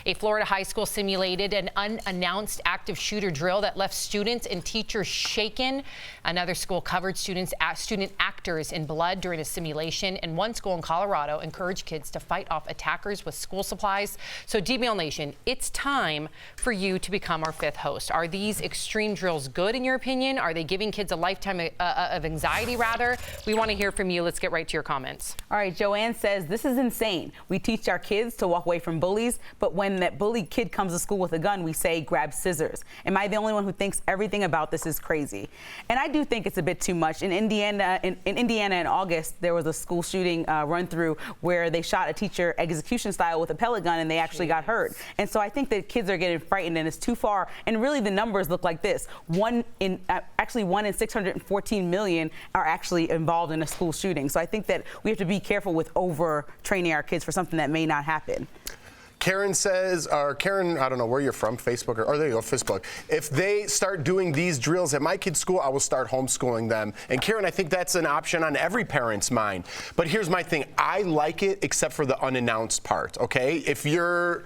A Florida high school simulated an unannounced active shooter drill that left students and teachers shaken. Another school covered student actors in blood during a simulation, and one school in Colorado encouraged kids to fight off attackers with school supplies. So DBL Nation, it's time for you to become our fifth host. Are these extreme drills good in your opinion? Are they giving kids a lifetime of anxiety rather? We want to hear from you. Let's get right to your comments. All right, Joanne says, this is insane. We teach our kids to walk away from bullies, but when that bullied kid comes to school with a gun, we say, grab scissors. Am I the only one who thinks everything about this is crazy? And I do think it's a bit too much. In Indiana in August, there was a school shooting run through where they shot a teacher execution style with a pellet gun and they actually got hurt. And so I think that kids are getting frightened and it's too far. And really the numbers look like this. One in 614 million are actually involved in a school shooting. So I think that we have to be careful with over training our kids for something that may not happen. Karen says, or Karen, I don't know where you're from, Facebook, or there you go, Facebook. If they start doing these drills at my kid's school, I will start homeschooling them. And Karen, I think that's an option on every parent's mind. But here's my thing. I like it except for the unannounced part, okay? If you're...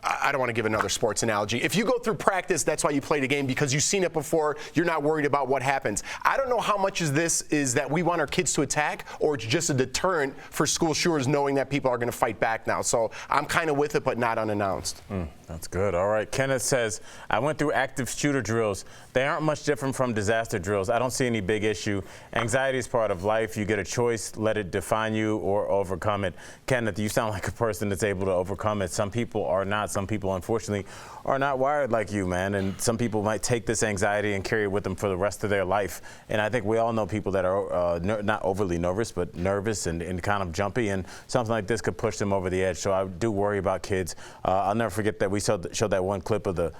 I don't want to give another sports analogy. If you go through practice, that's why you play the game, because you've seen it before. You're not worried about what happens. I don't know how much of this is that we want our kids to attack, or it's just a deterrent for school shooters knowing that people are going to fight back now. So I'm kind of with it, but not unannounced. That's good. All right. Kenneth says, I went through active shooter drills. They aren't much different from disaster drills. I don't see any big issue. Anxiety is part of life. You get a choice. Let it define you or overcome it. Kenneth, you sound like a person that's able to overcome it. Some people are not. Some people, unfortunately, are not wired like you, man. And some people might take this anxiety and carry it with them for the rest of their life. And I think we all know people that are not overly nervous, but nervous and kind of jumpy. And something like this could push them over the edge. So I do worry about kids. I'll never forget that we showed that one clip of the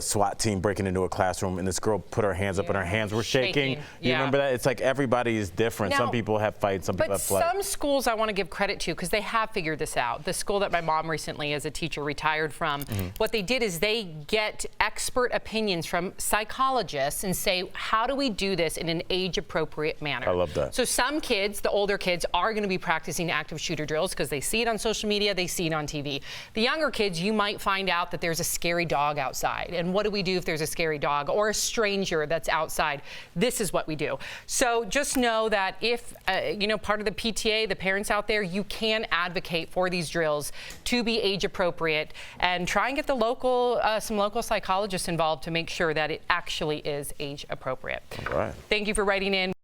SWAT team breaking into a classroom, and this girl put her hands up and her hands were shaking. You remember that? It's like everybody is different. Now, some people have fights, some people have flight. But some schools I want to give credit to because they have figured this out. The school that my mom recently as a teacher retired from, what they did is they get expert opinions from psychologists and say, how do we do this in an age-appropriate manner? I love that. So some kids, the older kids, are going to be practicing active shooter drills because they see it on social media, they see it on TV. The younger kids, you might find out that there's a scary dog outside. And what do we do if there's a scary dog or a stranger that's outside? This is what we do. So just know that if, part of the PTA, the parents out there, you can advocate for these drills to be age appropriate and try and get the some local psychologists involved to make sure that it actually is age appropriate. All right. Thank you for writing in.